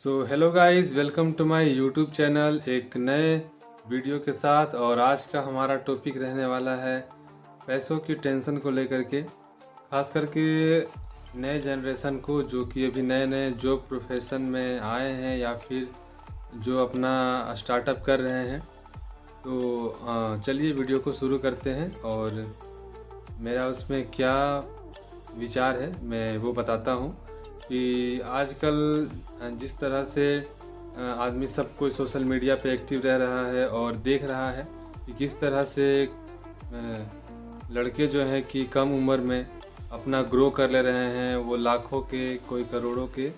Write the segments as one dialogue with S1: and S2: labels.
S1: So hello guys, welcome to my YouTube channel एक नए video के साथ। और आज का हमारा टॉपिक रहने वाला है पैसों की टेंशन को लेकर के, खास करके नए जनरेशन को जो कि अभी नए नए जॉब प्रोफेशन में आए हैं या फिर जो अपना स्टार्टअप कर रहे हैं। तो चलिए वीडियो को शुरू करते हैं और मेरा उसमें क्या विचार है मैं वो बताता हूँ कि आजकल जिस तरह से आदमी सब कोई सोशल मीडिया पे एक्टिव रह रहा है और देख रहा है कि किस तरह से लड़के जो हैं कि कम उम्र में अपना ग्रो कर ले रहे हैं, वो लाखों के कोई करोड़ों के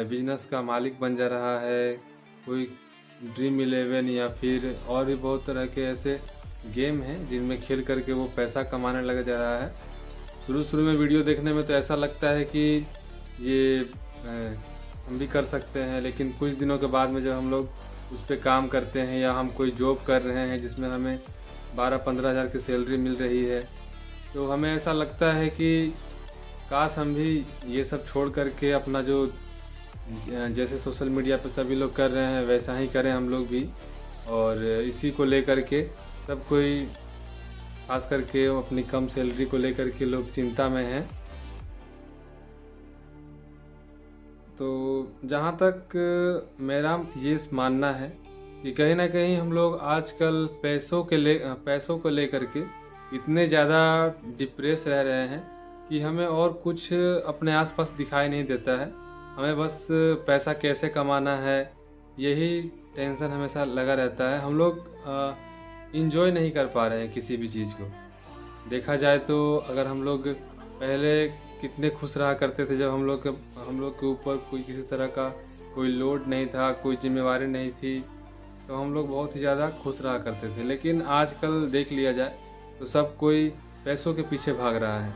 S1: बिजनेस का मालिक बन जा रहा है। कोई ड्रीम 11 या फिर और भी बहुत तरह के ऐसे गेम हैं जिनमें खेल करके वो पैसा कमाने लग जा रहा है। शुरू में वीडियो देखने में तो ऐसा लगता है कि ये हम भी कर सकते हैं, लेकिन कुछ दिनों के बाद में जब हम लोग उस पर काम करते हैं या हम कोई जॉब कर रहे हैं जिसमें हमें 12-15 हज़ार की सैलरी मिल रही है, तो हमें ऐसा लगता है कि काश हम भी ये सब छोड़ करके अपना जो जैसे सोशल मीडिया पे सभी लोग कर रहे हैं वैसा ही करें हम लोग भी। और इसी को लेकर के सब कोई खास करके अपनी कम सैलरी को लेकर के लोग चिंता में हैं। तो जहाँ तक मेरा ये मानना है कि कहीं ना कहीं हम लोग आजकल पैसों को लेकर के इतने ज़्यादा डिप्रेस रह रहे हैं कि हमें और कुछ अपने आसपास दिखाई नहीं देता है। हमें बस पैसा कैसे कमाना है यही टेंशन हमेशा लगा रहता है। हम लोग इंजॉय नहीं कर पा रहे हैं किसी भी चीज़ को। देखा जाए तो अगर हम लोग पहले कितने खुश रहा करते थे जब हम लोग के ऊपर कोई किसी तरह का कोई लोड नहीं था, कोई जिम्मेवारी नहीं थी, तो हम लोग बहुत ही ज़्यादा खुश रहा करते थे। लेकिन आजकल देख लिया जाए तो सब कोई पैसों के पीछे भाग रहा है,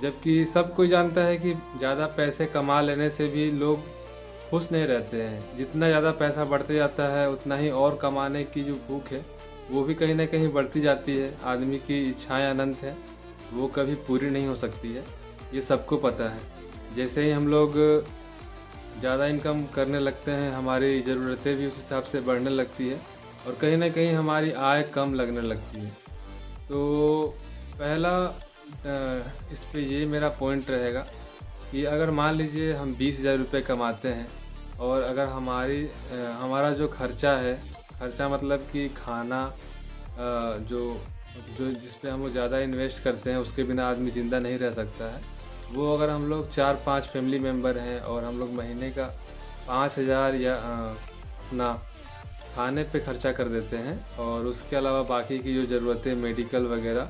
S1: जबकि सब कोई जानता है कि ज़्यादा पैसे कमा लेने से भी लोग खुश नहीं रहते हैं। जितना ज़्यादा पैसा बढ़ते जाता है उतना ही और कमाने की जो भूख है वो भी कहीं ना कहीं बढ़ती जाती है। आदमी की इच्छाएं अनंत है, वो कभी पूरी नहीं हो सकती है, ये सबको पता है। जैसे ही हम लोग ज़्यादा इनकम करने लगते हैं हमारी ज़रूरतें भी उस हिसाब से बढ़ने लगती है और कहीं ना कहीं हमारी आय कम लगने लगती है। तो पहला इस पे ये मेरा पॉइंट रहेगा कि अगर मान लीजिए हम 20,000 रुपये कमाते हैं और अगर हमारा जो खर्चा मतलब कि खाना जो जिस पे हम लोग ज़्यादा इन्वेस्ट करते हैं उसके बिना आदमी ज़िंदा नहीं रह सकता है, वो अगर हम लोग 4-5 फैमिली मेम्बर हैं और हम लोग महीने का 5,000 या अपना खाने पे खर्चा कर देते हैं और उसके अलावा बाकी की जो ज़रूरतें मेडिकल वगैरह,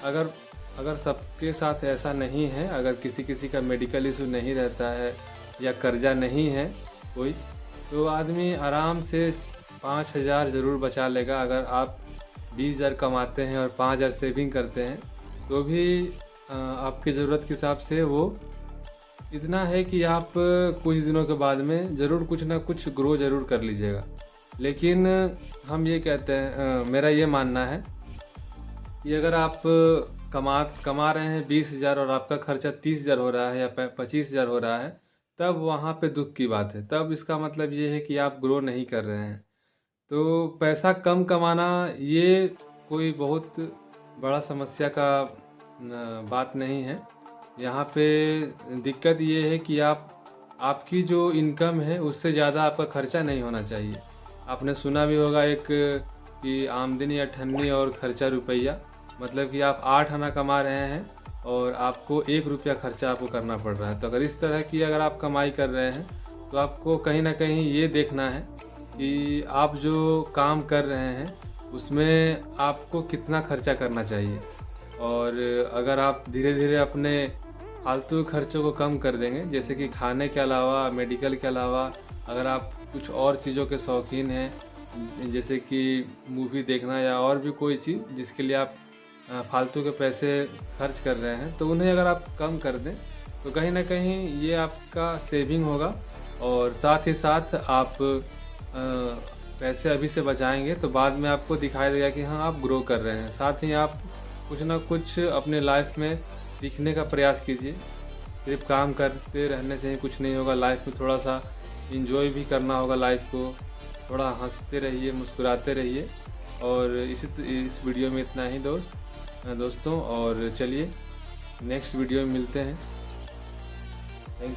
S1: अगर सबके साथ ऐसा नहीं है, अगर किसी का मेडिकल इशू नहीं रहता है या कर्जा नहीं है कोई, तो आदमी आराम से 5,000 ज़रूर बचा लेगा। अगर आप 20,000 कमाते हैं और 5,000 सेविंग करते हैं तो भी आपकी ज़रूरत के हिसाब से वो इतना है कि आप कुछ दिनों के बाद में ज़रूर कुछ ना कुछ ग्रो ज़रूर कर लीजिएगा। लेकिन हम ये कहते हैं, मेरा ये मानना है कि अगर आप कमा रहे हैं 20,000 और आपका खर्चा 30,000 हो रहा है या 25,000 हो रहा है, तब वहाँ पे दुख की बात है। तब इसका मतलब ये है कि आप ग्रो नहीं कर रहे हैं। तो पैसा कम कमाना ये कोई बहुत बड़ा समस्या का बात नहीं है। यहाँ पे दिक्कत ये है कि आपकी जो इनकम है उससे ज़्यादा आपका खर्चा नहीं होना चाहिए। आपने सुना भी होगा एक कि आमदनी अठन्नी और खर्चा रुपया, मतलब कि आप 8 आना कमा रहे हैं और आपको 1 रुपया खर्चा आपको करना पड़ रहा है। तो अगर इस तरह की अगर आप कमाई कर रहे हैं तो आपको कहीं ना कहीं ये देखना है कि आप जो काम कर रहे हैं उसमें आपको कितना खर्चा करना चाहिए। और अगर आप धीरे धीरे अपने फालतू खर्चों को कम कर देंगे, जैसे कि खाने के अलावा, मेडिकल के अलावा, अगर आप कुछ और चीज़ों के शौकीन हैं जैसे कि मूवी देखना या और भी कोई चीज़ जिसके लिए आप फालतू के पैसे खर्च कर रहे हैं, तो उन्हें अगर आप कम कर दें तो कहीं ना कहीं ये आपका सेविंग होगा। और साथ ही साथ आप पैसे अभी से बचाएंगे तो बाद में आपको दिखाई देगा कि हाँ आप ग्रो कर रहे हैं। साथ ही आप कुछ ना कुछ अपने लाइफ में सीखने का प्रयास कीजिए। सिर्फ काम करते रहने से ही कुछ नहीं होगा, लाइफ में थोड़ा सा इंजॉय भी करना होगा लाइफ को। थोड़ा हंसते रहिए, मुस्कुराते रहिए। और इस वीडियो में इतना ही दोस्तों, और चलिए नेक्स्ट वीडियो में मिलते हैं। थैंक